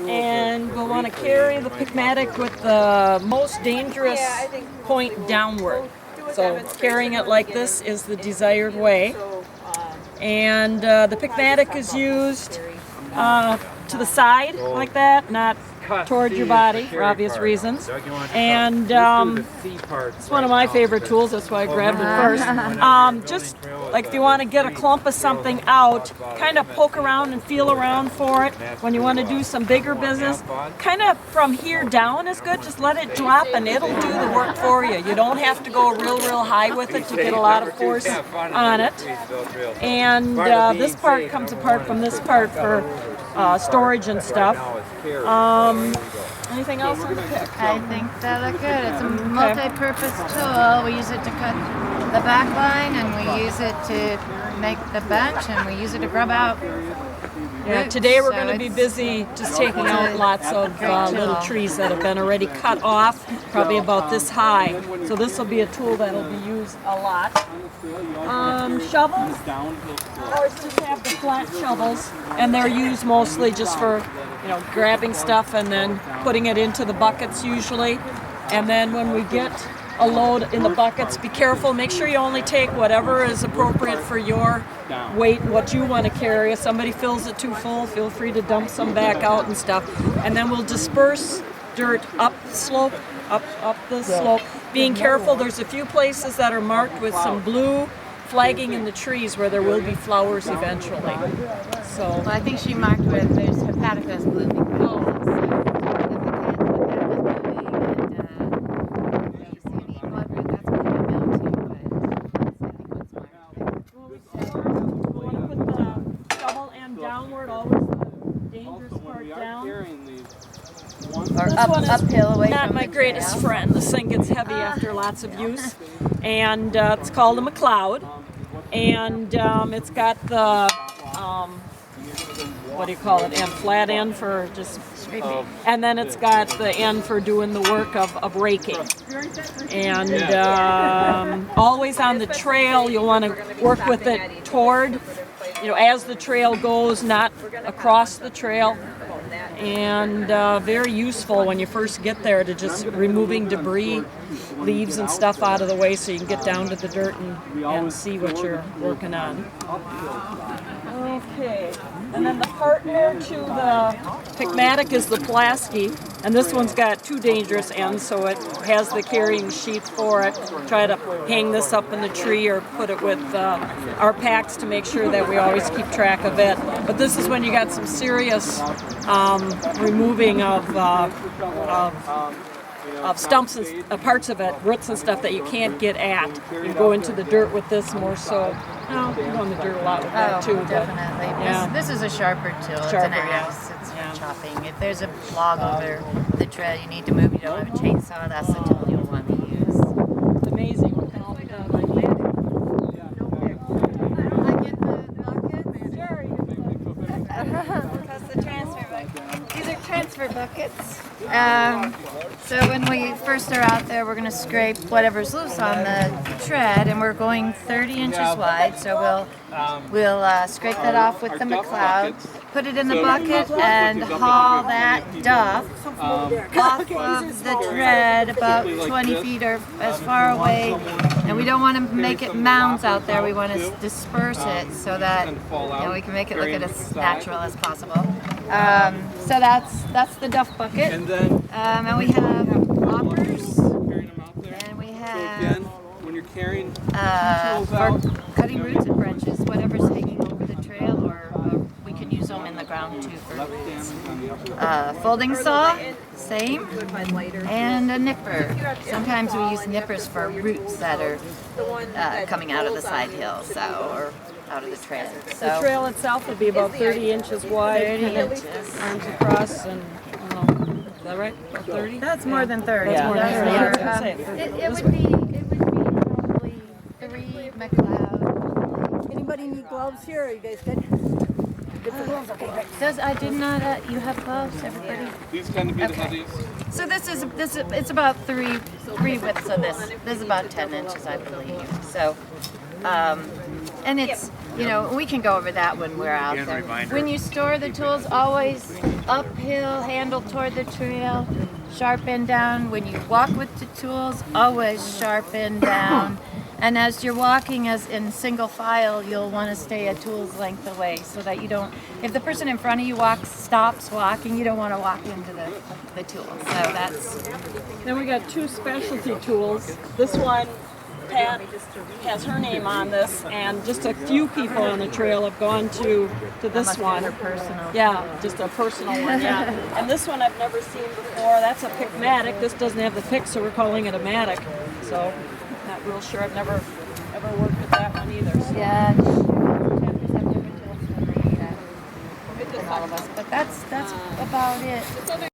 And we'll want to carry the pick Mattock with the most dangerous point downward. So carrying it like this is the desired way. And the pick Mattock is used to the side like that, not toward your body for obvious reasons. And it's one of my favorite tools, that's why I grabbed it first. Just like if you want to get a clump of something out, kind of poke around and feel around for it. When you want to do some bigger business, kind of from here down is good. Just let it drop and it'll do the work for you. You don't have to go real high with it to get a lot of force on it. And this part comes apart from this part for storage and stuff. Anything else on the pick? I think that look good. It's a multi-purpose tool. We use it to cut the back line, and we use it to make the bench, and we use it to grub out. Yeah, today we're going to be busy just taking out lots of little trees that have been already cut off, probably about this high. So this will be a tool that will be used a lot. Shovels, ours just have the flat shovels, and they're used mostly just for, grabbing stuff and then putting it into the buckets usually. And then when we get a load in the buckets, be careful, make sure you only take whatever is appropriate for your weight, what you want to carry. If somebody fills it too full, feel free to dump some back out and stuff. And then we'll disperse dirt up the slope, up the slope. Being careful, there's a few places that are marked with some blue flagging in the trees where there will be flowers eventually. So well, I think she marked with there's hepaticas blooming. Uphill away not from my greatest friend. This thing gets heavy after lots of use, and it's called a McLeod, and it's got the what do you call it? End, flat end for just scraping, and then it's got the end for doing the work of raking. And always on the trail, you'll want to work with it toward, as the trail goes, not across the trail. And very useful when you first get there to just removing debris, leaves and stuff out of the way so you can get down to the dirt and see what you're working on. Okay, and then the partner to the pick Mattock is the Pulaski, and this one's got two dangerous ends, so it has the carrying sheath for it. Try to hang this up in the tree or put it with our packs to make sure that we always keep track of it. But this is when you got some serious removing of stumps and parts of it, roots and stuff that you can't get at. You go into the dirt with this more so. No, you go in the dirt a lot with that too. Definitely. Yeah. This is a sharper tool. It's an axe. It's for chopping. If there's a log over the trail you need to move, you don't have a chainsaw, that's the tool you'll want to use. It's amazing what can all be done like that. I get the bucket? That's the transfer bucket. These are transfer buckets. So when we first are out there, we're going to scrape whatever's loose on the tread, and we're going 30 inches wide. So we'll scrape that off with the McLeod, put it in the bucket, and haul that duff off of the tread about 20 feet or as far away. And we don't want to make it mounds out there. We want to disperse it so that we can make it look as natural as possible. So that's the Duff Bucket. And we have loppers, and we have for cutting roots and branches, whatever's hanging over the trail, or we can use them in the ground too for roots. Folding saw, same, and a nipper. Sometimes we use nippers for roots that are coming out of the side hills, or out of the trail. So the trail itself will be about 30 inches wide, 30 inches. Arms across, and is that right? About 30? That's more than 30. That's more than 30. It would be probably 3 McLeod. Anybody need gloves here? Are you guys good? Good for gloves? Okay, great. I did not. You have gloves, everybody. These tend to be the heaviest. So it's about three widths of this. This is about 10 inches, I believe. So And it's, you know, we can go over that when we're out there. When you store the tools, always uphill, handle toward the trail, sharp end down. When you walk with the tools, always sharp end down. And as you're walking as in single file, you'll want to stay a tool's length away so that you don't, if the person in front of you stops walking, you don't want to walk into the tool. So that's... Then we got two specialty tools. This one, Pat has her name on this, and just a few people on the trail have gone to this one. Personal. Yeah, just a personal one, yeah. And this one I've never seen before. That's a pick Mattock. This doesn't have the pick, so we're calling it a Mattock. So, not real sure. I've never worked with that one either. So. Yeah, campers have different tools than all of us, but that's about it.